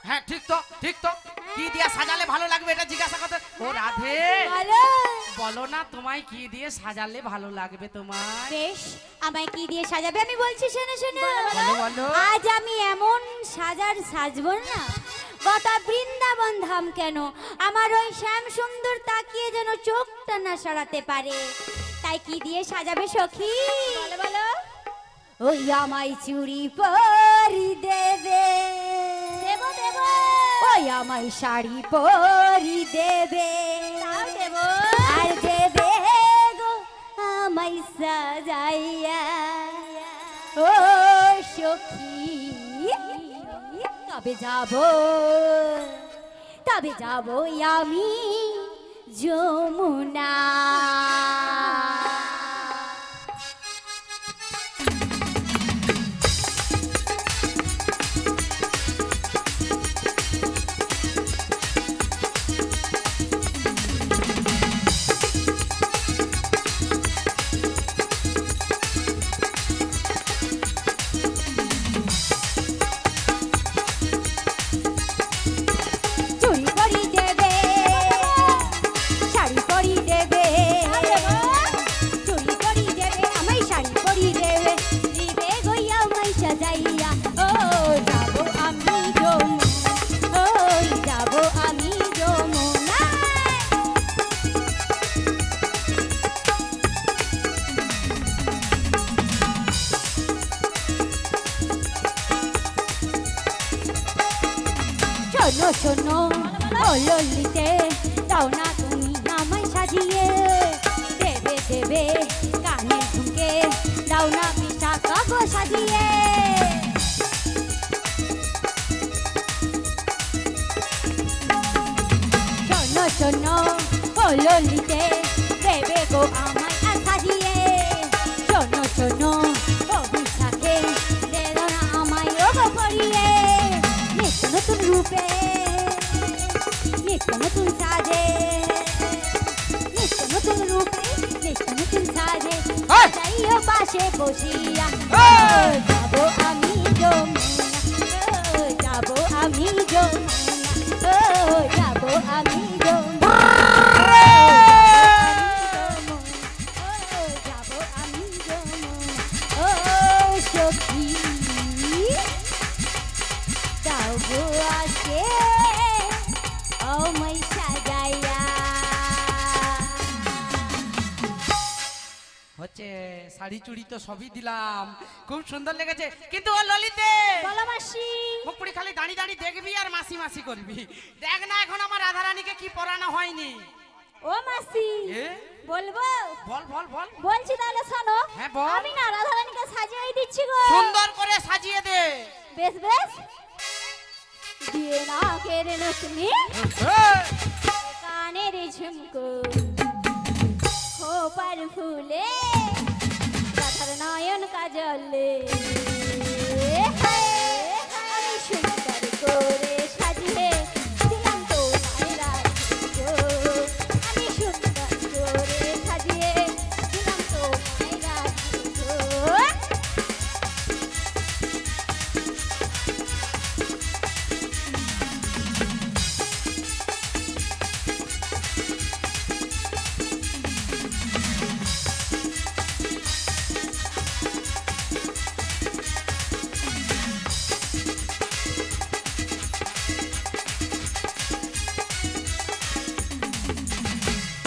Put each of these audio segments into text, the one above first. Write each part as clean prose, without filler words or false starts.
হ্যাঁ ঠিক তো ঠিক তো। কি দিয়ে সাজালে ভালো লাগবে এটা জিজ্ঞাসা করতে। ও রাধে বলো না তোমায় কি দিয়ে সাজালে ভালো লাগবে তোমার? বেশ, আমায় কি দিয়ে সাজাবে আমি বলছি, শোনো শোনো। বলো বলো। আজ আমি এমন সাজবো না, গোটা বৃন্দাবন ধাম কেন আমার ওই শ্যাম সুন্দর তাকিয়ে যেন চোখটা না সরাতে পারে। তাই কি দিয়ে সাজাবে সখী? বলো বলো। ওই আমায় চুড়ি পরি দেবে, দেব দেব। ওই আমায় শাড়ি পরি দেবে, তাও দেব। আর দেবে গো আমায় সাজাইয়া ও সখী। তবে যাব আমি যমুনা। শোনো ও ললিতে, দাও না তুমি আমায় সাজিয়ে, দেবে দেবে কানে ঝুঁকে, দাও না পিঠা কাগো সাজিয়ে। শোনো শোনো ও ললিতে, দেবে গো আমায় সাজিয়ে। শোনো শোনো ও বিশাখে, দে দাও না আমায় ও গো পরিয়ে। নিত্য নতুন রূপে, নিত্য নতুন সাজে, নিত্য নতুন রূপে, নিত্য নতুন সাজে, যাইও পাশে বসিয়া। যাবো আমি যমুনা, যাবো আমি যমুনা, যাবো আমি যমুনা, যাবো আমি যমুনা। ও সখী দাও গো আসে আমায় সাজাইয়া। হচ্ছে শাড়ি চুড়ি তো সবই দিলাম, খুব সুন্দর লেগেছে। কিন্তু ও ললিতে, বলো মাসি। মুখ পুরি খালি দাঁড়িয়ে দাঁড়িয়ে দেখবি আর মাসি মাসি করবি। দেখ না এখন আমার রাধারানীকে কি পরানো হয়নি। ও মাসি বলবো? বল বল বল। বলছি তাহলে শোনো। হ্যাঁ বল। আমি না রাধারানীকে সাজিয়ে দিচ্ছি গো। সুন্দর করে সাজিয়ে দে। বেশ বেশ। দিয়ে না কেরে নতুনি, কানের ঝুমকো, খোপার ফুলে, রাধার নয়ন কাজলে, আমি সুন্দর করে সাজিয়ে দিলাম তোমায় রাধিকো। আমি সুন্দর করে সাজিয়ে দিলাম তোমায় রাধিকো।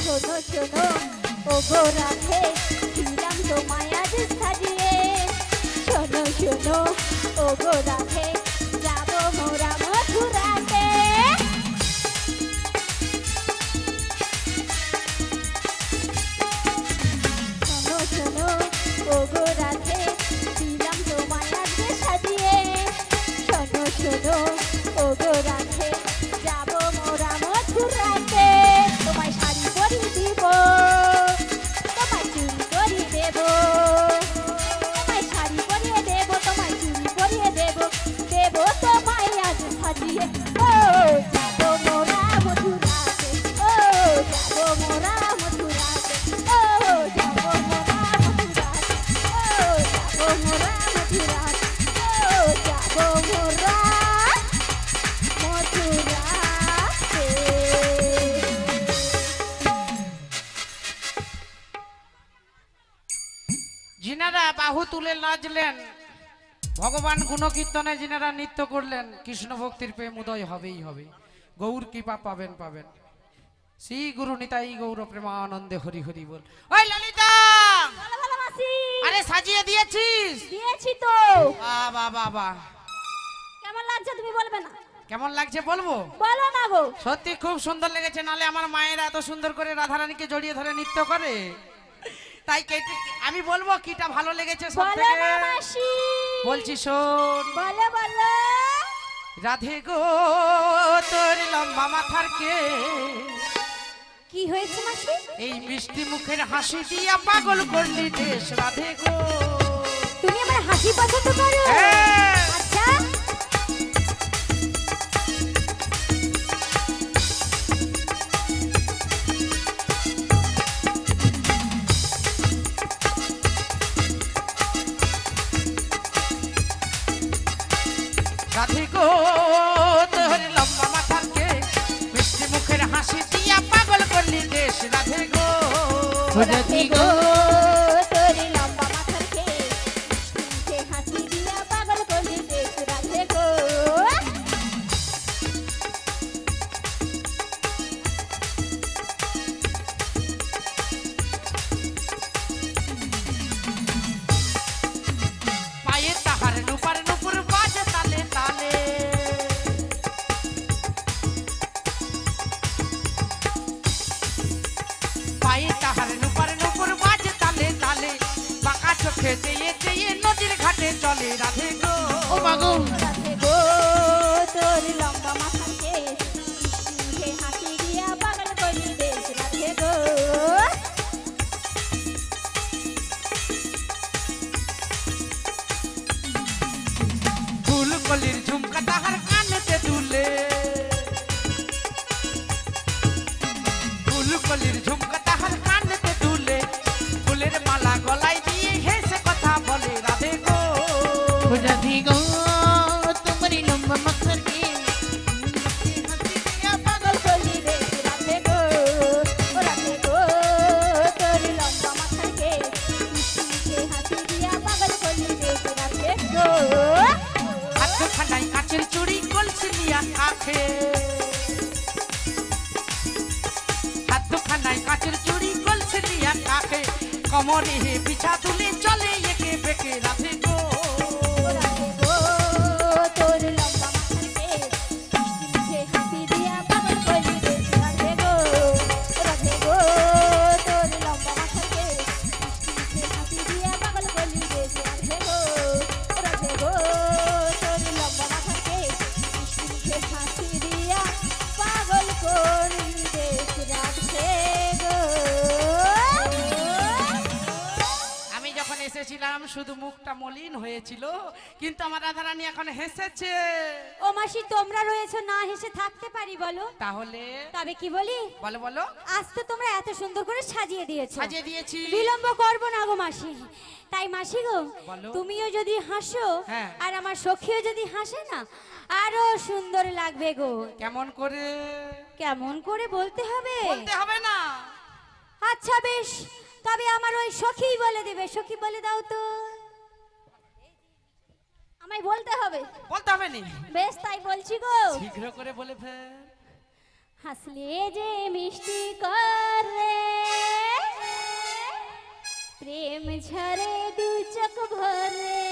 শোনো শোনো ও গো রাধে, দিলাম তোমায় আজ সাজিয়ে। শোনো শোনো ও গো রাধে, যাবো মোরা মথুরাতে। শোনো শোনো ও গো রাধে, দিলাম তোমায় আজ সাজিয়ে। শোনো শোনো ও গো রাধে, যাবো মোরা মথুরাতে। তোমায় শাড়ি পরিয়ে দিব, তোমায় চুড়ি পরিয়ে দেব, তোমায় শাড়ি পরিয়ে দেব, তোমায় চুড়ি পরিয়ে দেব, দেব তোমায় আজ সাজিয়ে। ও যাবো মোরা মথুরাতে, ও যাবো মোরা মথুরাতে, ও যাবো মোরা মথুরাতে, ও যাবো মোরা মথুরাতে, ও যাবো মোরা তুলে নাচলেন, ভগবান গুণকীর্তনে যিনারা নৃত্য করলেন, কৃষ্ণ ভক্তির প্রেম উদয় হবেই হবে, গৌর কৃপা পাবেন পাবেন। শ্রী গুরু নিতাই গৌর প্রেমানন্দে হরি হরি বল। ওই ললিতা, ভালো ভালো মাসি। আরে সাজিয়ে দিয়েছিস? দিয়েছি তো। বাবা বাবা, কেমন লাগছে তুমি বলবে না? কেমন লাগছে বলবো? বলো না গো। সত্যি খুব সুন্দর লেগেছে, নালে আমার মায়েরা এত সুন্দর করে রাধারানীকে জড়িয়ে ধরে নৃত্য করে, তাই আমি বলবো কিটা ভালো লেগেছে সব বলো থেকে। না মাসি। বলছি শোন। বলো বলো। রাধে গো তোর লম্বা মাথার কে, কি হয়েছে মাসি? এই মিষ্টি মুখের হাসি দিয়া পাগল করলি দেশ। রাধে গো, তুমি আমার হাসি পছন্দ করো? হ্যাঁ। আচ্ছা। রাধে গো তোর লম্বা মাথার কে, মিষ্টি মুখের হাসি দিয়া পাগল করলি দেশ। রাধে গো, রাধে গো তোর লম্বা মাথার কে, মিষ্টি হাসি দিয়া পাগল করলি দেশ। রাধে গো। পায়ে তাহার নুপার নুপুর বাজে তালে তালে, পায়ে তাহার নুপার নুপুর বাজে তালে তালে, বাঁকা চোখে চেয়ে চেয়ে নদীর ঘাটে চলে। রাধে গো, ও মাগো, রাধে গো তোর লম্বা মাথার কে, মিষ্টি হাসি দিয়া পাগল করলি দেশ। রাধে গো। ফুল কলির ঝুমকা তাহার কানেতে দুলে, ফুল কলির ঝুমকা তাহার কানেতে দুলে, ফুলের মালা গলায় দিয়ে হেসে কথা বলে। রাধে গো, রাধে গো তোমারি লম্বা মাথার কে, পাগল করলি দেশ। রাধে গো। রাধে গো তোর লম্বা মাথার কে, মিষ্টি হাসি দিয়া পাগল করলি দেশ। রাধে গো। হাত খানায় কাচের চুড়ি কলসি নিয়া কাখে, হাত খানায় কাচের চুড়ি কলসি নিয়া কাখে, কমরে পিছা তুলে চলে একে বেঁকে। রাধে গো, রাধে গো তোর লম্বা মাথার কে, মিষ্টি হাসি দিয়া পাগল করলি দেশ। রাধে গো। রাধে গো তোর লম্বা মাথার কে, মিষ্টি হাসি দিয়া পাগল করলি দেশ। রাধে গো। রাধে গো তোর লম্বা মাথার কে, মিষ্টি হাসি দিয়া পাগল করলি দেশ। রাধে গো। আমি যখন এসেছিলাম শুধু মুখটা মলিন হয়েছিল, কিন্তু আমার রাধারানী এখন হেসেছে। ও মাসি, তোমরা রয়েছো, না হেসে থাকতে পারি বলো? তাহলে তবে কি বলি, বলো বলো। আজ তো তোমরা এত সুন্দর করে সাজিয়ে দিয়েছো, সাজিয়ে দিয়েছি। বিলম্ব করবো না গো মাসি। তাই মাসি গো, বলো। তুমিও যদি হাসো হ্যাঁ। আর আমার সখীও যদি হাসে না, আরো সুন্দর লাগবে গো। কেমন করে? কেমন করে বলতে হবে? বলতে হবে না। আচ্ছা বেশ, তবে আমার ওই সখী বলে দেবে। সখী বলে দাও তো। আমায় বলতে হবে? বলতে হবে নি। বেশ, তাই বলছি গো। শীঘ্র করে বলে ফেল। হাসলে যে মিষ্টি করে, প্রেম ঝরে দু চোখ ভরে,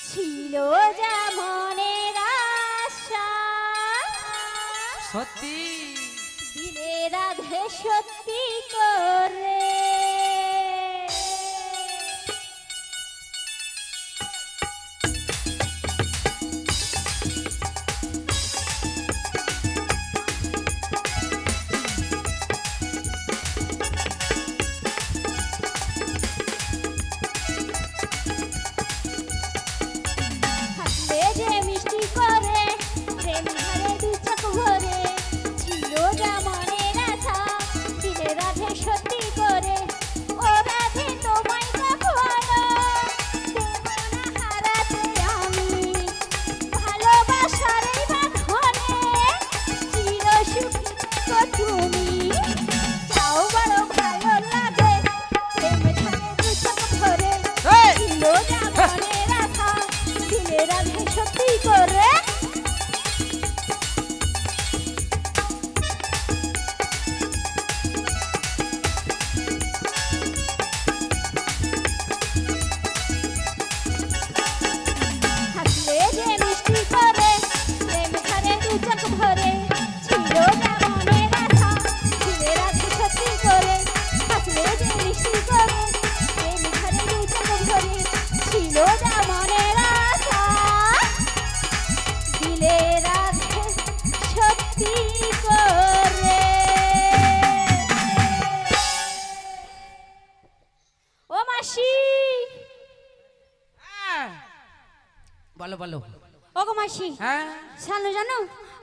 ছিল যা মনের আশা, সত্যি দিলে রাধে সত্যি করে। হাসলে যে মিষ্টি করে, প্রেম ঝরে দু চোখ ভরে, ছিল যা মনের আশা, দিলে বলো বলো। ওগো মাসি, হ্যাঁ জানো জানো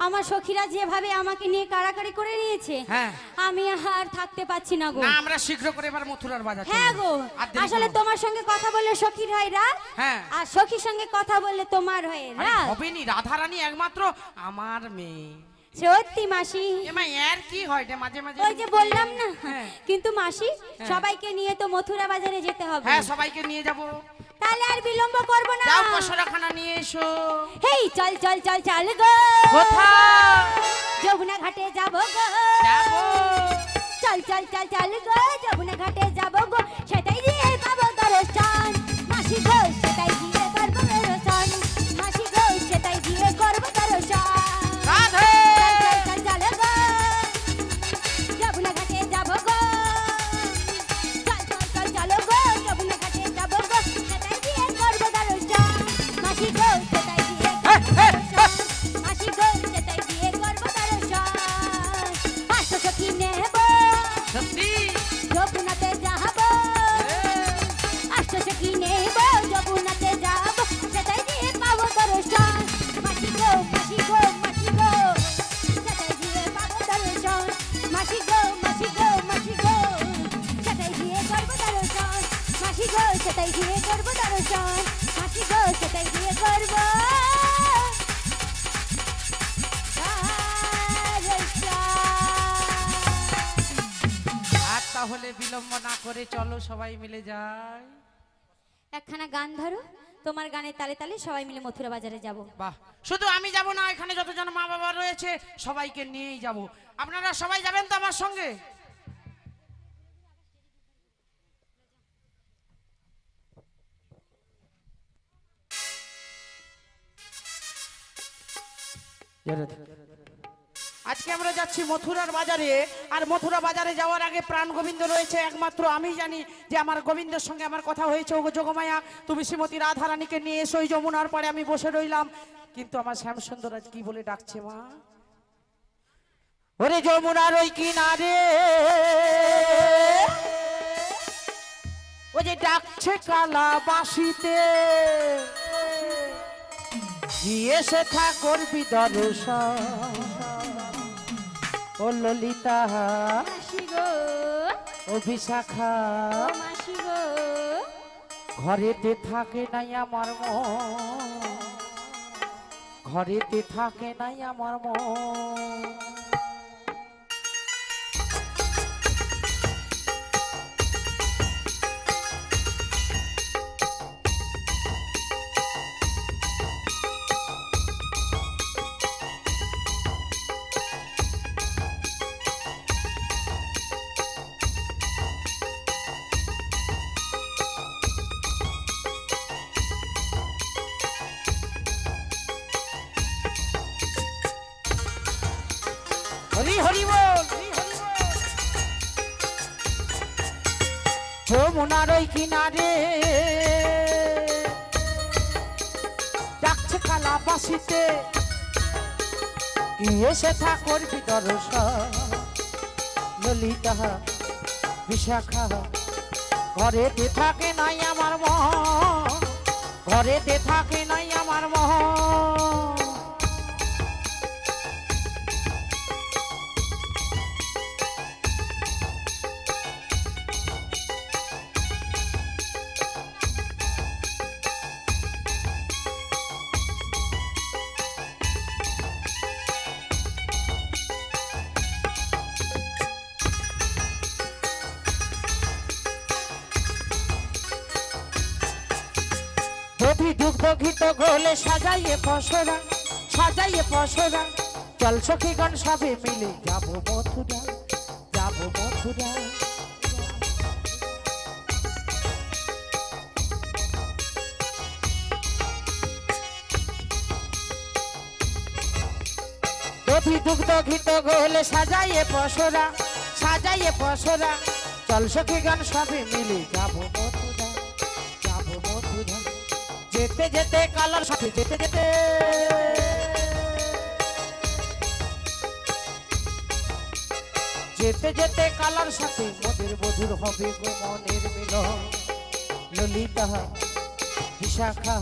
আমার সখীরা যেভাবে আমাকে নিয়ে কাড়াকাড়ি করে নিয়েছে, হ্যাঁ। আমি আর থাকতে পাচ্ছি না গো। না আমরা শীঘ্র করে এবার মথুরার বাজার চলে হ্যাঁ যাব। গো, আর দেরি আসলে করো না। তোমার সঙ্গে কথা বললে সখীর হয় রাত, হ্যাঁ। আর সখীর সঙ্গে কথা বললে তোমার হয় আরে রাত। হবেনি, রাধারানী একমাত্র আমার মেয়ে। সত্যি মাসি, এমা এর কি হয় রে মাঝে মাঝে? ওই যে বললাম না, হ্যাঁ। কিন্তু মাসি সবাইকে নিয়ে তো মথুরা বাজারে যেতে হবে। হ্যাঁ সবাইকে নিয়ে যাব। তাহলে আর বিলম্ব করব না। যাও কসরাখানা নিয়ে এসো। হেই চল চল চল চল গো, কোথায় যমুনা ঘাটে যাব গো। যাব? চল চল চল চল গো, যমুনা ঘাটে যাব গো, সেটাই দিয়ে পাবো দর্শন। মাসি গো সেটাই দিয়ে করবো দর্শন, মাসি গো সেটাই দিয়ে করবো দর্শন। রাধে চল চল চল গো, যমুনা ঘাটে যাব গো। চল চল চল চল গো, যমুনা ঘাটে যাব গো, সেটাই দিয়ে করবো দর্শন। মাসি গো সেটাই দিয়ে করবো দর্শন, মাসি গো সেটাই দিয়ে করবো দর্শন। আসো সখী নেব, সত্যি যমুনাতে যাব। আসো সখী নেব, যমুনাতে যাব, সেটাই দিয়ে পাবো দর্শন। মাসি গো মাসি গো মাসি গো, সেটাই দিয়ে পাবো দর্শন। মাসি গো মাসি গো মাসি গো, সেটাই দিয়ে করবো দর্শন। মাসি গো সেটাই দিয়ে করবো দর্শন, মাসি গো সেটাই দিয়ে করবো দর্শন। আর তাহলে বিলম্ব না করে চলো সবাই মিলে যাই। একখানা গান ধরো, তোমার গানের তালে তালে সবাই মিলে মথুরা বাজারে যাব। বাহ, শুধু আমি যাব না, এখানে যতজন মা বাবা রয়েছে সবাইকে নিয়েই যাব। আপনারা সবাই যাবেন তো আমার সঙ্গে? আজকে আমরা যাচ্ছি মথুরার বাজারে, আর মথুরা বাজারে যাওয়ার আগে প্রাণ গোবিন্দ রয়েছে, একমাত্র আমি জানি যে আমার গোবিন্দের সঙ্গে আমার কথা হয়েছে। ওগো যোগমায়া, তুমি শ্রীমতী রাধারানীকে নিয়ে এসো। ওই যমুনার পরে আমি বসে রইলাম, কিন্তু আমার শ্যামসুন্দর আজ কি বলে ডাকছে মা? ওরে যমুনার ওই কিনারে ও যে ডাকছে কালা বাঁশিতে, গিয়ে সে থা করবি দর্শন। ও ললিতা, মাসি গো ও বিশাখা, ও মাসি গো, ঘরেতে থাকে নাই আমার মন, ঘরেতে থাকে নাই আমার মন। হরি হরি বল, হরি হরি বল। যমুনার ওই কিনারে ডাকছে কালা বাঁশিতে, গিয়ে সে থা করবি দর্শন। ললিতা, বিশাখা, ঘরেতে থাকে নাই আমার মন, ঘরেতে থাকে নাই আমার মন। দধি দুগ্ধ ঘিত গোলে সাজাইয়ে পসরা, সাজাইয়ে পসরা, চল সখীগণ সবে মিলে যাব মথুরা, যাব মথুরা। দধি দুগ্ধ ঘিত গোলে সাজাইয়ে পসরা, সাজাইয়ে পসরা, চল সখীগণ সবে মিলে যাব মথুরা, যাব মথুরা। যেতে যেতে কালার সাথে যেতে যেতে, যেতে যেতে কালার সাথে মধুর মধুর হবে গো মনের মিলন। ললিতা, বিশাখা,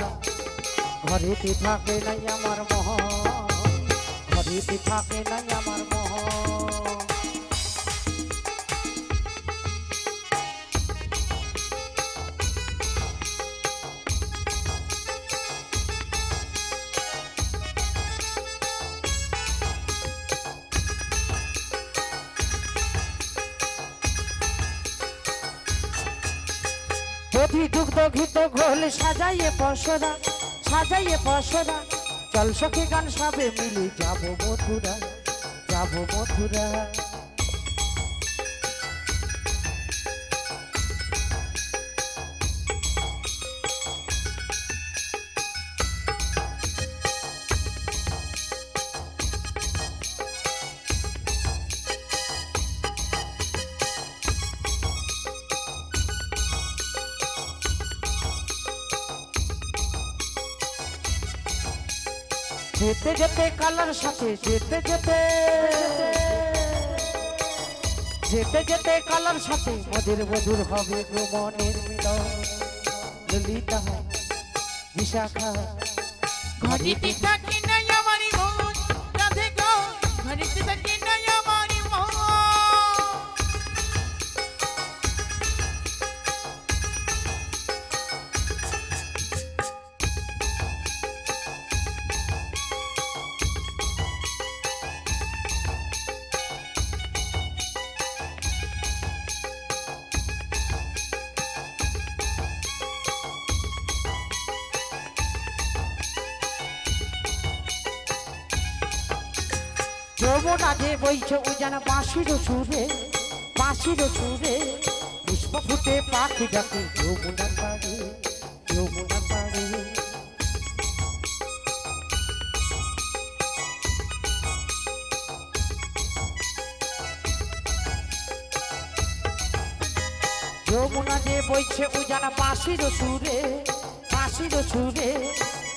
ঘরেতে থাকে নাই আমার মহ, ঘরেতে থাকে নাই আমার মহ। দধি দুগ্ধ ঘিত ঘোল সাজাইয়ে পশরা, সাজাইয়ে পশরা, চল সখী গান সবে মিলে যাবো মথুরা, যাবো মথুরা। যেতে যেতে কালার সাথে যেতে যেতে, যেতে যেতে কালার সাথে মধুর মধুর হবে গো মনের মিলন। ললিতা বিশাখা ঘরেতে থাকে নাই আমার মন, রাধে গো ঘরেতে থাকে নাই আমার মন। যমুনা যে বইছে উজান বাঁশির সুরে, বাঁশির সুরে, পুষ্প ফুটে পাখি ডাকে যমুনা পাড়ে, যমুনা পাড়ে। যমুনা যে বইছে উজান বাঁশির সুরে, বাঁশির সুরে,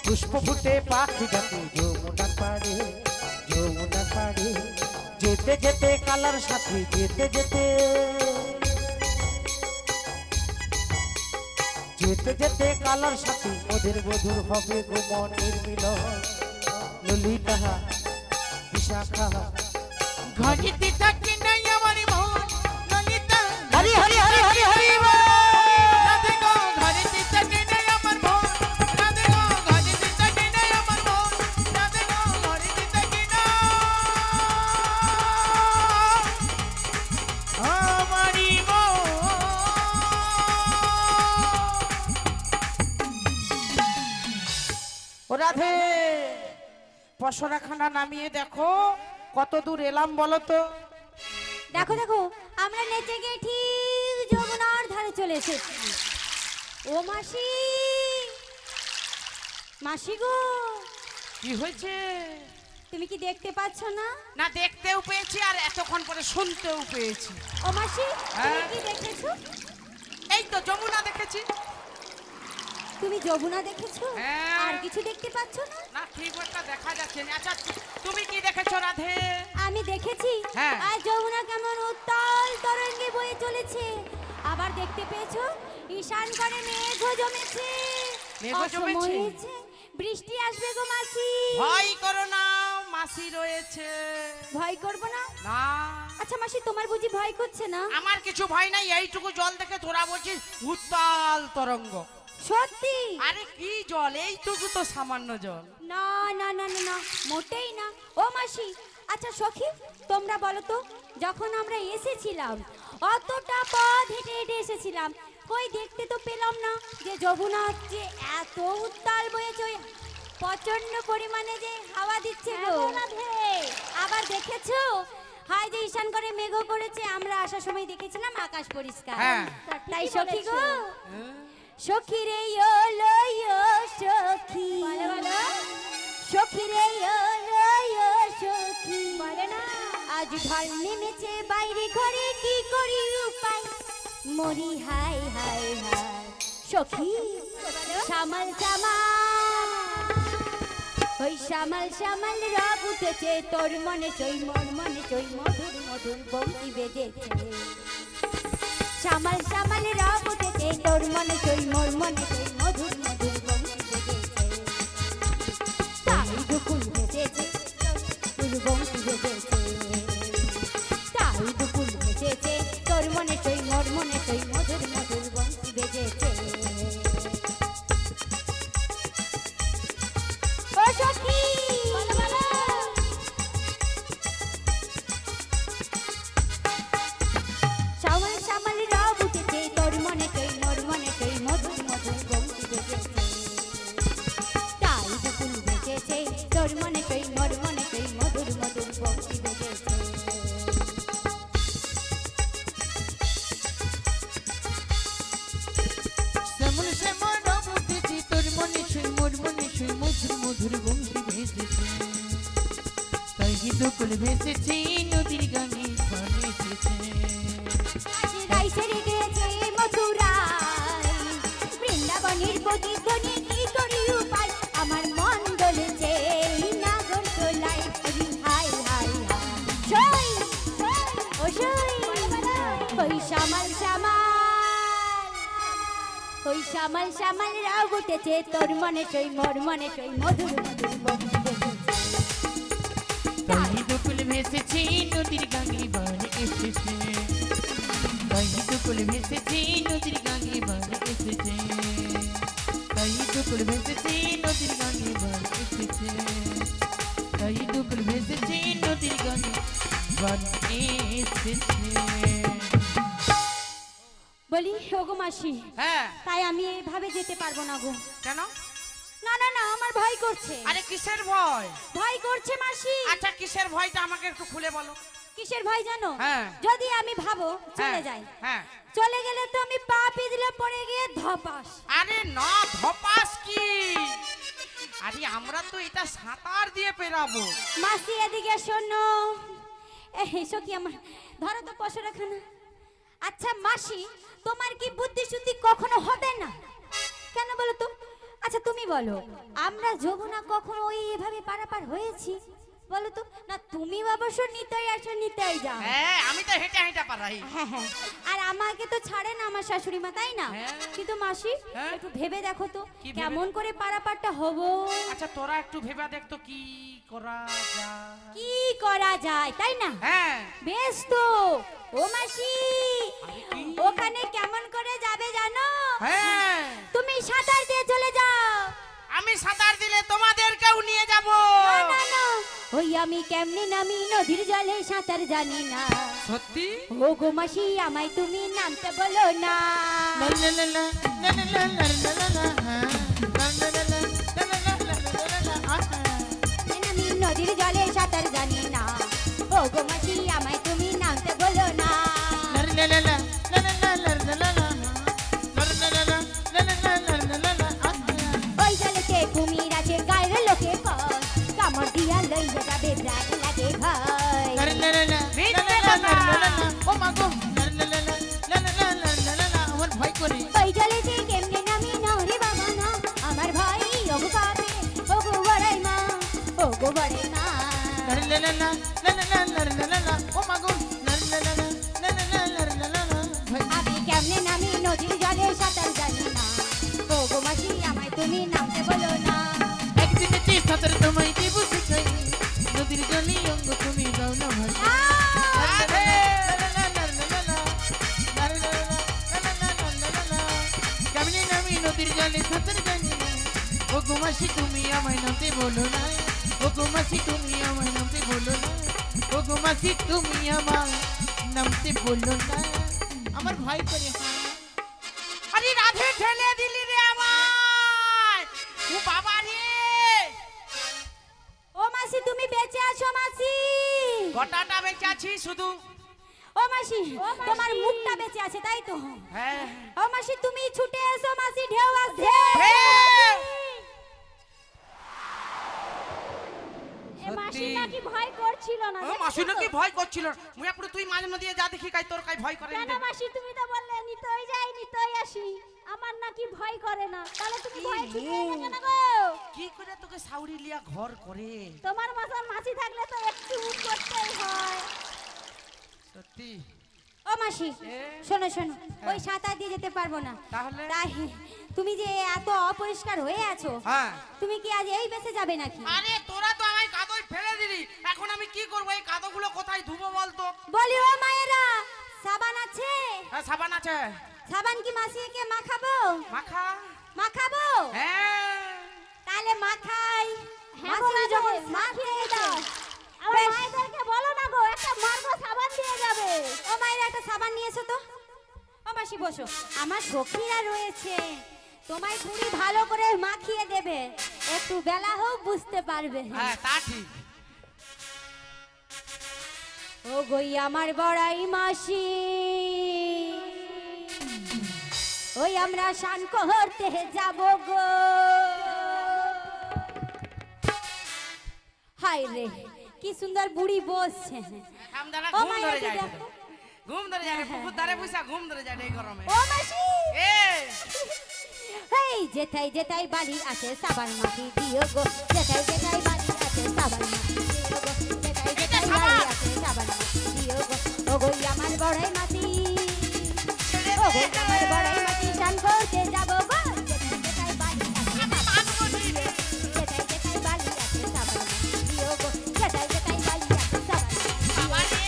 পুষ্প ফুটে পাখি ডাকে যমুনা পাড়ে, যমুনা পাড়ে। যেতে যেতে কালার সাথে যেতে যেতে, যেতে যেতে কালার সাথে ওদের মধুর হবে গো মনের মিলন। ললিতা বিশাখা ঘরেতে থাকে নাই আমার মন, ললিতা হরি হরি হরি হরি হরি বল। রাধে গো ঘরেতে থাকে নাই আমার মন, রাধে গো ঘরেতে থাকে নাই আমার মন, রাধে গো ঘরেতে থাকে না আমারি মন। ও রাধে, পশরাখানা নামিয়ে দেখো কত দূর এলাম বলো তো। দেখো দেখো আমরা নেচে গিয়ে ঠিক যমুনার ধারে চলে এসেছি। ও মাসি, মাসি গো, কি হয়েছে? তুমি কি দেখতে পাচ্ছ না? না দেখতেও পেয়েছি আর এতক্ষণ পরে শুনতেও পেয়েছি। ও মাসি, তুমি কি দেখেছো? এই তো যমুনা দেখেছি। তুমি যমুনা দেখেছো? হ্যাঁ। আর কিছু দেখতে পাচ্ছ না? না ঠিক একটা দেখা যাচ্ছে না। আচ্ছা তুমি কি দেখেছো রাধে? আমি দেখেছি হ্যাঁ। আর যমুনা কেমন উত্তাল তরঙ্গে বয়ে চলেছে। আবার দেখতে পেয়েছো ঈশান করে মেঘ জমেছে, মেঘ অসময় জমেছে? হয়েছে, বৃষ্টি আসবে গো মাসি। ভয় করো না, মাসি রয়েছে। ভয় করবো না? না আচ্ছা মাসি, তোমার বুঝি ভয় করছে না? আমার কিছু ভয় নাই। এইটুকু জল দেখে তোরা বলছিস উত্তাল তরঙ্গ। সত্যি? আরে কি জল, এইটুকু তো সামান্য জল। না না না না না, মোটেই না। ও মাসি, আচ্ছা সখী তোমরা বলো তো, যখন আমরা এসেছিলাম অতটা পথ হেঁটে হেঁটে এসেছিলাম, কই দেখতে তো পেলাম না যে যমুনা যে এত উত্তাল বয়েছে, প্রচন্ড পরিমাণে যে হাওয়া দিচ্ছে গো। আবার দেখেছো হাই যে ঈশান করে মেঘ করেছে, আমরা আসার সময় দেখেছিলাম আকাশ পরিষ্কার। হ্যাঁ। তাই সখী গো, সখী রে ও লয়ো সখী, বলো বলো, সখী রে ও লয়ো সখী, বলে না, আজ ঢল নেমেছে বাইরে ঘরে, কি করি উপায়, মরি হাই হাই হাই। সখী শ্যামল শ্যামল, ওই শ্যামল শ্যামল রব উঠেছে, তোর মনে সই মোর মনে সই, মধুর মধুর বংশী বেজেছে। শ্যামল শ্যামল রব উঠেছে, তোর মনে সই মোর মনে সই, মধুর মধুর বংশী বেজেছে। মধুর বংশী ভেসেছে, তাই দুকুল ভেসেছে নদীর গানে পানি এসেছে। রাই সেরে গেছে মথুরায়, বৃন্দাবনের প্রতিধ্বনি কি করি উপায়, আমার মন দোলেছে নাগর দোলায়। হাই হাই হাই সই ও সই, ওই শ্যামাল শ্যামাল, ওই শ্যামাল শ্যামাল রাগ উঠেছে তোর মনে সই মোর মনে সই মধুর মধুর বংশী বেজেছে। তাই দুকুল ভেসেছে নদীর গানে পানি এসেছে, তাই দুকুল ভেসেছে নদীর গানে পানি এসেছে, তাই দুকুল ভেসেছে নদীর গানে পানি এসেছে, তাই দুকুল ভেসেছে নদীর গানে পানি এসেছে। বলি ওগো মাসি, হ্যাঁ তাই আমি এইভাবে যেতে পারবো না গো। কেন? না না না, আমার ভয় করছে। আরে কিসের ভয়? ভয় করছে মাসি। আচ্ছা কিসের ভয়টা আমাকে একটু খুলে বলো। কিসের ভয় জানো? হ্যাঁ। যদি আমি ভাবো চলে হ্যাঁ, যাই, হ্যাঁ। চলে গেলে তো আমি পা পিছলে পড়ে গিয়ে ধপাস। আরে না, ধপাস কি? আরে আমরা তো এটা সাঁতার দিয়ে পেরাবো। মাসি এদিকে শোনো, এসো কি আমার ধরো তো পশুরাখানা। আচ্ছা মাসি, তোমার কি বুদ্ধি শুদ্ধি কখনো হবে না? কেন বলো তো? আচ্ছা তুমি বলো, আমরা যমুনা কখনো ওই এভাবে পারাপার হয়েছি বলো তো? না তুমি অবশ্য নিতেই আসো নিতেই যাও। হ্যাঁ আমি তো হেঁটে হেঁটে পারাই। হ্যাঁ হ্যাঁ, আর আমাকে তো ছাড়ে না আমার শাশুড়ি মা, তাই না? হ্যাঁ। কিন্তু মাসি হ্যাঁ। একটু ভেবে দেখো তো কি ভেবে? কেমন করে পারাপারটা হবো। আচ্ছা তোরা একটু ভেবে দেখ তো কি করা যায়। কি করা যায়, তাই না? হ্যাঁ বেশ তো। ও মাসি, আরে কি? ওখানে কেমন করে যাবে জানো? হ্যাঁ তুমি সাঁতার দিয়ে চলে যাও। আমি সাঁতার দিলে তোমাদেরকেও নিয়ে যাব। না না না, ওই আমি কেমনে নামি নদীর জলে সাঁতার জানি না। সত্যি? ও গো মাসি, আমায় তুমি নামতে বলো না। লা লা লা লা লা লা লা লা লা লা, হ্যাঁ। লা লা লা লা লা লা লা লা লা লা, আহা। আমি নদীর জলে সাঁতার জানি না। ও গো মাসি, আমায় তুমি নামতে বলো না। লা লা লা লা লা লা লা লা লা লা, লা লা লা লা লা লা লা লা লা লা, আহা। ওই জলেতে কুমির আছে গায়ের লোকে কয়, কামড় দিয়া লইয়া যাবে প্রাণ লাগে ভয়। লা লা লা লা লা লা লা লা লা লা, ও মা গো। লা লা লা লা লা লা লা লা লা লা লা, আমার ভয় করে। ওই জলেতে কেমনে নামি না রে বাবা না, আমার ভাই ওগো পাবে ওগো বড়াই মা, ওগো বড়াই মা। লা লা লা লা লা লা লা লা লা লা, ও মা গো। লা লা লা লা লা লা লা লা লা লা, ভয়। আমি কেমনে নামি নদীর জলে সাঁতার জানি না। ওগো মাসি, আমায় তুমি নামতে বলো না। একদিন সাঁতার তোমায় দেবো শিখাই, নদীর জলে অঙ্গ তুমি দাও না ভাই। আরে! কেমনে নামি নদীর জলে সাঁতার জানি না। ও গোমাসি তুমি আমায় নামতে বলো না, ও গোমাসি তুমি আমায় নামতে বলো না, ও গোমাসি তুমি আমায় নামতে বলো না। আমার ভয় করে। আরে রাধে ঠেলে দিলি রে আমায়। ও বাবা রে, ও মাসি তুমি বেঁচে আছো মাসি? গোটাটা বেঁচে আছি শুধু। ও মাসি, তোমার মুখটা বেঁচে আছে তাই তো? হ্যাঁ ও মাসি তুমি ছুটে এসো মাসি, ঢেউ আসছে। ঢেউ! এ মাসি সত্যি? নাকি ভয় করছিল না? ও মাসি নাকি ভয় করছিল? মুই আপুরে তুই মাঝে নদী যা দেখি কাই তোর কাই ভয় করে কেন মাসি, তুমি তো বললে নিতই যাই নিতই আসি, আমার নাকি ভয় করে না, তাহলে তুমি ভয় ছুটে এলে কেন গো? কি করে তোকে সাউরি লিয়া ঘর করে? তোমার মতন মাসি থাকলে তো একটু উঠ করতেই হয়। সত্যি? ও মাসি এ? শোনো শোনো, ওই সাঁতার দিয়ে যেতে পারবো না। তাহলে? তাই তুমি যে এত অপরিষ্কার হয়ে আছো, হ্যাঁ। তুমি কি আজ এই বেসে যাবে নাকি? আরে তোরা তো আমায় কাদোয় ফেলে দিলি, এখন আমি কি করব? এই কাদোগুলো কোথায় ধুবো বলতো? বলি ও মায়েরা, সাবান আছে? হ্যাঁ সাবান আছে। সাবান কি মাসিকে মাখাবো? মাখা? মাখাবো? হ্যাঁ তাহলে মাখাই। মাসি যখন মাখিয়ে দাও, আমার মায়েদেরকে বলো না গো, একটা মার্গো সাবান দিয়ে যাবে। ও মায়েরা একটা সাবান নিয়ে এসো তো। ও মাসি বসো, আমার সখীরা রয়েছে, তোমায় খুবই ভালো করে মাখিয়ে দেবে, একটু বেলা হোক বুঝতে পারবে। হ্যাঁ তা ঠিক। ও গই আমার বড়াই মাসি, ওই আমরা শান করতে যাব গো। হাই রে কি সুন্দর বুড়ি বসছে আমদানা ও ঘুম মাইয়া ধরে যায় দেখো। ঘুম ধরে যায় পুকুর ধারে বসে ঘুম ধরে যায় এই গরমে ও মাসি এ হেই যেথাই যেথাই বালি আছে সাবান মাটি দিও গো যেথাই যেথাই বালি আছে সাবান মাটি দিও গো যেথাই যেথাই বালি আছে সাবান মাটি দিও গো ও গো আমার বড়াই মাটি ও গো আমার বড়াই মাটি চান করতে যাব গো যেথাই যেথাই বালি আছে সাবান মাটি দিও যেথাই যেথাই বালি আছে সাবান মাটি দিও গো যেথাই যেথাই বালি আছে সাবান মাটি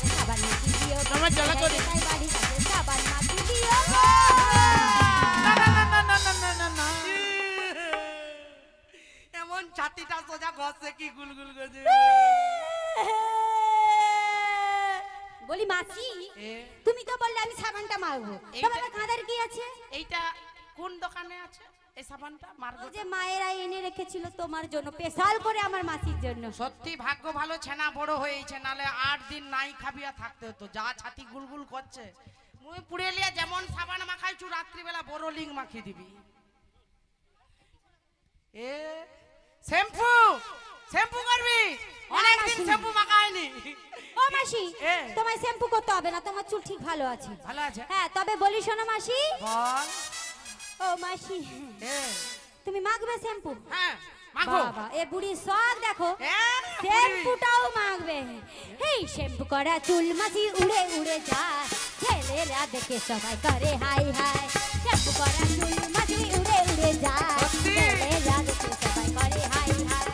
সাবান মাটি দিও গো তোমার জ্বালা করে। যেথাই বালি আছে সাবান মাটি দিও গো না এমন ছাতিটা সোজা ঘষে কি গুলগুল গজে বলি মাসি এ তুমি তো বললে আমি সাবানটা মারবো এইটা- তোমার কাঁদার কি আছে এইটা কোন দোকানে আছে এই সাবানটা মারবো ওই যে মায়েরা এনে রেখেছিল তোমার জন্য স্পেশাল করে আমার মাসির জন্য সত্যি ভাগ্য ভালো ছেনা বড় হয়েছে নালে 8 দিন নাই খাবিয়া থাকতে হতো যা ছাতি গুলগুল করছে মুই পুড়েলিয়া যেমন সাবান মাখাইছু রাত্রিবেলা বড় লিং মাখি দিবি এ শ্যাম্পু শ্যাম্পু করবি অনেক দিন মাসি। শ্যাম্পু মাখাইনি ও মাসি এ। তোমায় শ্যাম্পু করতে হবে না তোমার চুল ঠিক ভালো আছে ভালো আছে হ্যাঁ তবে বলি শোনো মাসি বল ও মাসি এ তুমি মাখবে শ্যাম্পু হ্যাঁ মাখো বাবা এ বুড়ি সব দেখো এ শ্যাম্পুটাও মাখবে এই শ্যাম্পু করা চুল মাসি উড়ে উড়ে যায় ছেলেরা দেখে সবাই করে হাই হাই শ্যাম্পু করা চুল মাসি উড়ে উড়ে যায় সত্যি? ছেলেরা দেখে সবাই করে হাই হাই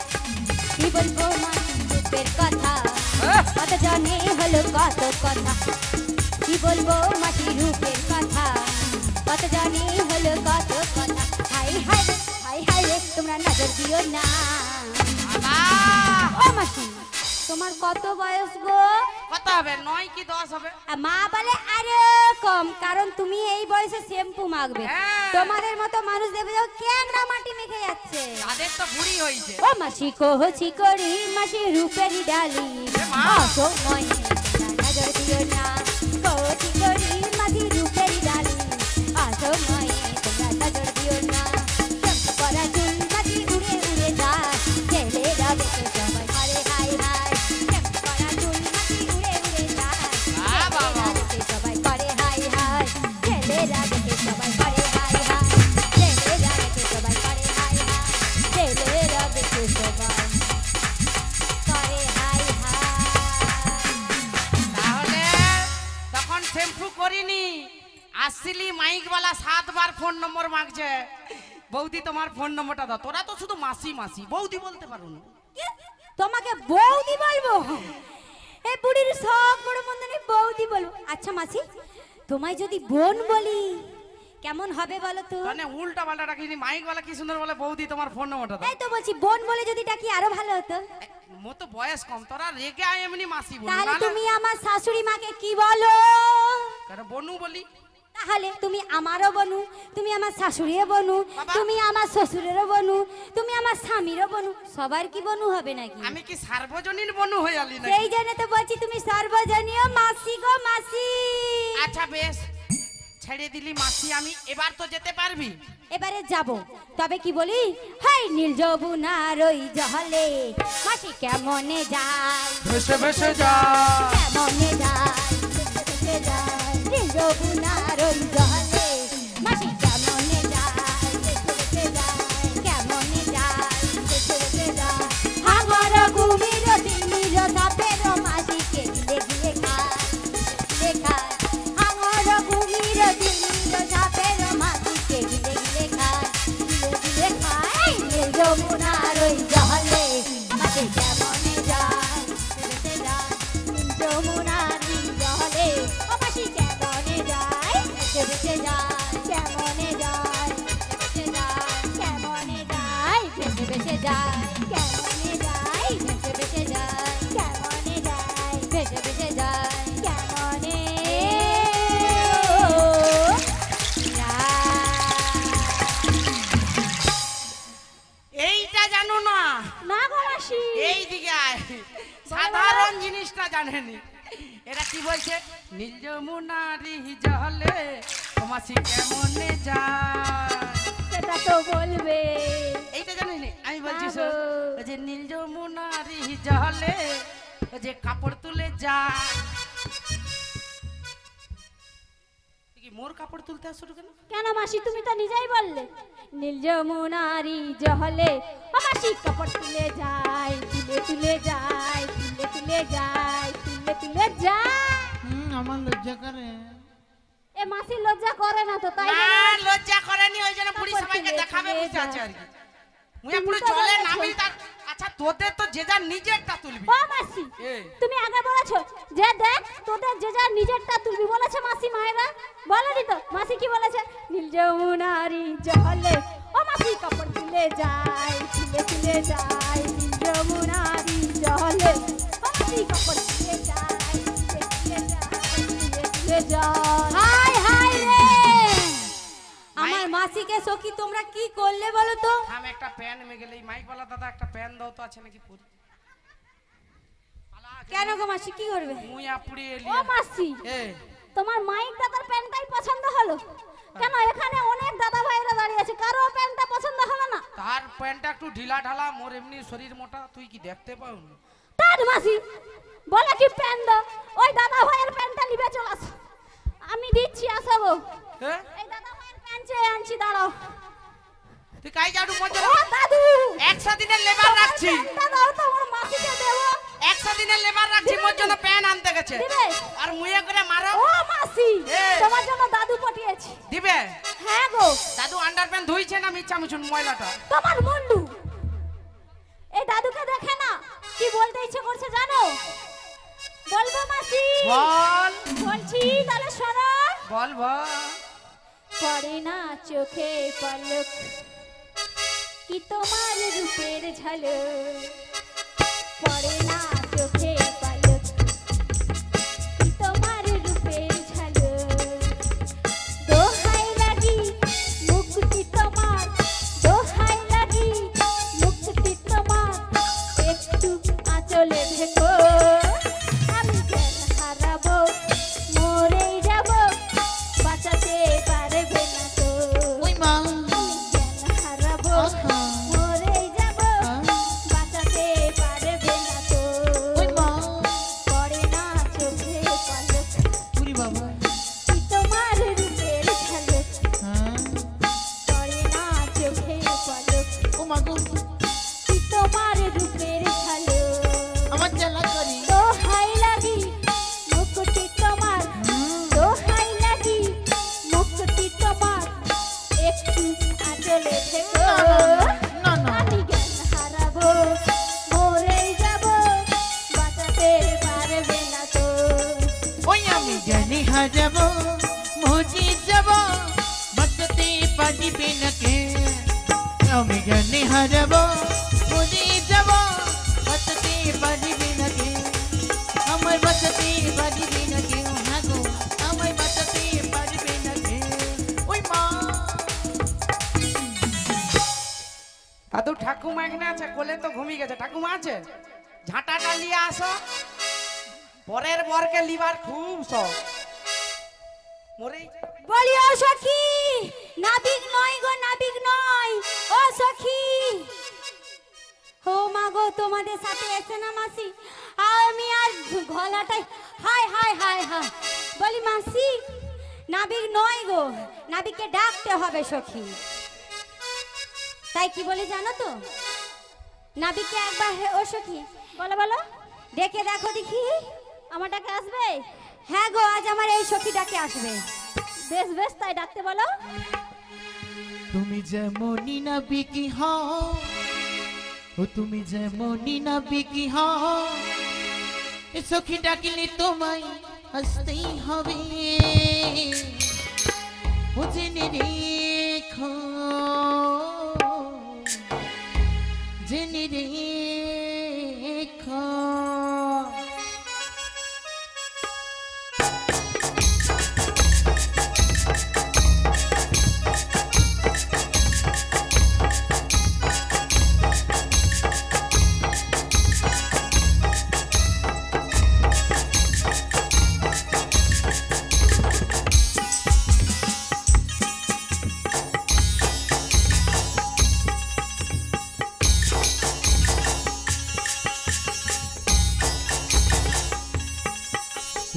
কি বলবো মাসি রূপের কথা কত জানে হলো কত কথা কি বলবো মাসি রূপের কথা কত জানে হলো কত কথা হাই হাই রে, হাই হাই রে তোমরা নজর দিও না ও মাসি তোমার কত বয়স গো কত হবে 9 কি 10 হবে মা বলে আরে কম কারণ তুমি এই বয়সে শ্যাম্পু মাখবে হ্যাঁ। তোমাদের মতো মানুষ দেবে যে ক্যাংরা মাটি মেখে যাচ্ছে তাদের তো বুড়ি হইছে ও মাসি কোহছি করি মাসি রূপের ডালি এ মা। অসময়ে তোমরা নজর দিও না কোহছি করি মাসি রূপের ডালি অসময়ে তোমরা নজর দিও না শ্যাম্পু করা চুল মাসি উড়ে উড়ে যায় ছেলেরা দেখে সবাই করে হাই হাই শ্যাম্পু করা চুল মাসি উড়ে উড়ে যায় বাবা। ছেলেরা দেখে সবাই করে হাই হাই ছেলেরা দেখে সবাই করে হাই হাই ছেলেরা দেখে সবাই করে হাই হাই ছেলেরা দেখে সবাই করে হাই হাই তাহলে তখন শ্যাম্পু করিনি আসলি মাইক वाला 7 বার ফোন নম্বর মাগছে বৌদি তোমার ফোন নম্বরটা দাও তোরা তো শুধু মাসি মাসি বৌদি বলতে পারো না তোমাকে বৌদি বলবো এই বুড়ির সব বড় বন্ধনে বৌদি বলবো আচ্ছা মাসি তোমায় যদি বোন বলি কেমন হবে বলো তো মানে উল্টা পাল্টা রাখিনি মাইক वाला কি সুন্দর বলে বৌদি তোমার ফোন নম্বরটা দাও এই তো বলছি বোন বলে যদি ডাকি আরো ভালো হতো মো তো বয়স কম তোরা রেগে আয় এমনি মাসি বলি তাহলে নাহলে- তুমি আমার শাশুড়ি মাকে কি বলো কারণ বনু বলি তাহলে তুমি আমারও বনু তুমি আমার শাশুড়িও বনু বাবা। তুমি আমার শ্বশুরেরও বনু তুমি আমার স্বামীরও বনু সবার কি বনু হবে নাকি আমি কি সার্বজনীন বনু হয়ে আলি না সেই জন্য তো বলছি তুমি সর্বজনীয় মাসি গো মাসি আচ্ছা বেশ ছেড়ে দিলি মাসি আমি এবার তো যেতে পারবি এবারে যাব তবে কি বলি হাই নীল যমুনার ওই জলে মাসি কেমনে যায় ভেসে ভেসে যা কেমনে যায় ভেসে ভেসে যায় নীল যমুনার ওই জলে মাসি কেমনে যায় ভেসে ভেসে যায় কেমনে যায় ভেসে ভেসে যায় আমার কুমির তিমির সাপের মাসিকে গিলে গিলে খায় গিলে খায় আমার কুমির তিমির সাপের মাসিকে গিলে গিলে খায় গিলে গিলে খায় নীল যমুনার ওই জলে মাসি কেমনে যায় ভেসে ভেসে যায় নীল যমুনার ওই জলে ও মাসি কেমনে যায় ভেসে ভেসে যায় কেমনে যায় ভেসে যায় কেমনে যায় ভেসে ভেসে যায় কেমনে যায় ভেসে ভেসে যায় কেমনে যায় ভেসে ভেসে যায় কেমনে এইটা জানো না না গো মাসি এই দিকে আয় সাধারণ জিনিসটা জানেনি এরা কি বলছে নীল যমুনারি জলে মাসি কেমনে যায় সেটা তো বলবে এইটা জানিনি আমি বলছি না শোন, গো। ওই যে নীল যমুনা জলে যে কাপড় তুলে যা কি মোর কাপড় তুলতে আসছো কেন? কেন মাসি তুমি তো নিজেই বললে নীল যমুনারি জলে ও মাসি কাপড় তুলে যায় তুলে তুলে যায় তুলে তুলে যায় তুলে তুলে যায়। আমার লজ্জা করে। এ মাসি লজ্জা করে না তো তাই না জন্য লজ্জা করেনি ওই জন্য বুড়ি সবাইকে দেখাবে বুঝতে আছে আর কি মুয়া পুরো জলে নামি তার আচ্ছা তোদের তো যে যার নিজেরটা তুলবি ও মাসি এ তুমি আগে বলেছো যে দেখ তোদের যে যার নিজেরটা তুলবি বলেছে মাসি মায়েরা বলেনি তো মাসি কি বলেছে নীল যমুনারি জলে ও মাসি কাপড় তুলে যায় তুলে তুলে যায় নীল যমুনারি জলে ও মাসি কাপড় তুলে যায় তুলে তুলে যায় তুলে তুলে যায়। হাই হাই রে আমার মাসিকে সখী তোমরা কি করলে বলো তো? আমি একটা প্যান মে গেলে মাইক वाला দাদা একটা প্যান দাও তো আছে নাকি পুরি কেন গো মাসি কি করবে? মুয়া পুরি এলি ও মাসি এ তোমার মাইক দাদার প্যান্টটাই পছন্দ হলো কেন? এখানে অনেক দাদা ভাইরা দাঁড়িয়ে আছে কারো প্যান্টটা পছন্দ হলো না? তার প্যান্টটা একটু ঢিলা ঢালা মোর এমনি শরীর মোটা তুই কি দেখতে পাও না তার মাসি বলে কি প্যান্ট দাও ওই দাদা ভাইয়ের প্যান্টটা নিবে চলে আসো আমি দিচ্ছি আসো গো হ্যাঁ এই দাদা ভাইয়ের প্যান্ট চেয়ে আনছি দাঁড়াও। তুই কাই যাড়ু মজা ও দাদু 100 দিনের লেবার রাখছি প্যান্টটা দাও তো আমার মাসিকে দেবো 100 দিনের লেবার রাখছি মোর জন্য প্যান আনতে গেছে দিবে? আর মুয়ে করে মারো ও মাসি এ। তোমার জন্য দাদু পাঠিয়েছি। দিবে হ্যাঁ গো দাদু আন্ডারপ্যান্ট ধুইছে না মিচ্ছা মুছুন ময়লাটা তোমার মুন্ডু এই দাদুকে দেখে না কি বলতে ইচ্ছে করছে জানো? বলবো মাসি? বল বলছি তাহলে শোনো। বল বল পড়ে না চোখে পলক কি তোমার রূপের ঝলক পড়ে না চোখে পলক কি তোমার রূপের ঝলক দোহাই লাগি মুক্তি তোমার দোহাই লাগি মুক্তি তোমার একটু আঁচলে ঢেকো আমি জ্ঞান হারাবো মরেই যাব বাঁচাতে পারবে না তো ওই মা আমি জ্ঞান হারাবো মরেই যাব বাঁচাতে পারবে না তো ওই মা পড়ে না চোখে পলক পুরি বাবা কি তোমার রূপের ঝলক হ্যাঁ পড়ে না চোখে পলক ও মা গো কি তোমার রূপের ঝলক আমার জ্বালা করে দোহাই লাগি মুক্তি তোমার দোহাই লাগি মুক্তি তোমার একটু আঁচলে থেকো না না আমি জ্ঞান হারাবো মরেই যাব বাঁচাতে পারবে না তো ওই আমি জানি হাজাব মজি যাব বাঁচাতে পারিবে না কে আমি জানি হাজাব মজি যাব বাঁচাতে পারিবে না কে আমার বাঁচাতে পারিবে না কে হ্যাঁ গো আমার বাঁচাতে পারিবে না কে ওই মা দাদু ঠাকুমা এখানে আছে কোলে তো ঘুমিয়ে গেছে ঠাকুমা আছে ঝাঁটাটা নিয়ে আসো পরের বরকে লিবার খুব শখ মরেই বলি ও সখী নাবিক নয় গো নাবিক নয় ও সখী ও মা গো তোমাদের সাথে এসে না মাসি আমি আর গলাটাই হাই হাই হাই হাই বলি মাসি নাবিক নয় গো নাবিককে ডাকতে হবে সখী তাই কি বলি জানো তো নাবিককে একবার ও সখী বলো বলো ডেকে দেখো দেখি আমার ডাকে আসবে? হ্যাঁ গো আজ আমার এই সখী ডাকে আসবে বেশ বেশ তাই ডাকতে বলো। তুমি যেমনই না বিকি হও ও তুমি যেমনই না বিকি হও এ সখী ডাকিলে তোমায় আসতেই হবে ও জেনে রেখো জেনে রেখো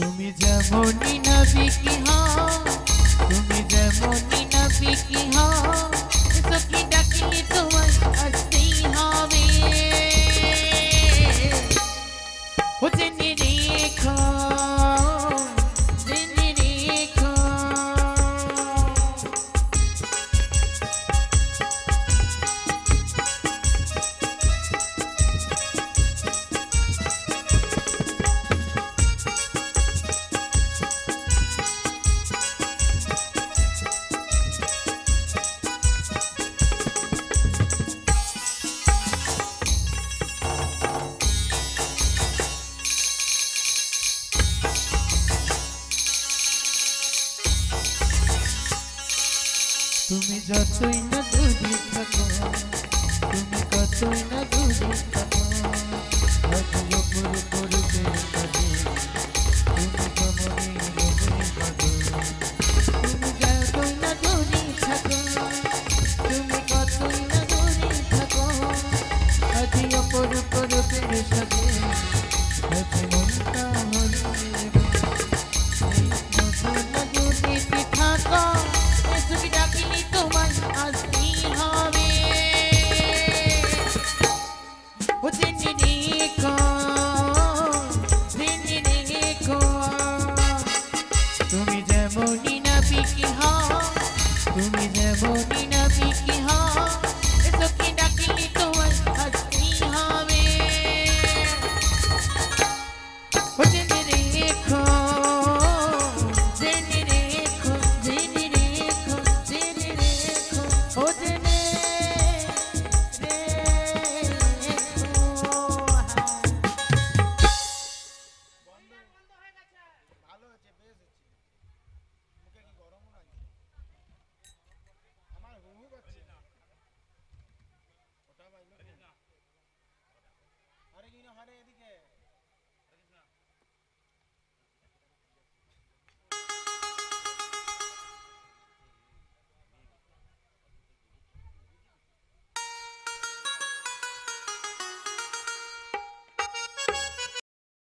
তুমি যেমনই নবী হও, তুমি যেমনই নবী হও, সখী ডাকলে তোমায় আসতেই হবে। ও জেনে রেখো, জেনে রেখো। তুমি যতই না দূরে থাকো, তুমি কতই না দূরে থাকো, হয়তো পুরো করবে কাজে, তুমি কমনি রবে কাজে। তুমি যতই না দূরে থাকো, তুমি কতই না দূরে থাকো, হয়তো পুরো করবে সাজে, হয়তো মনটা হলে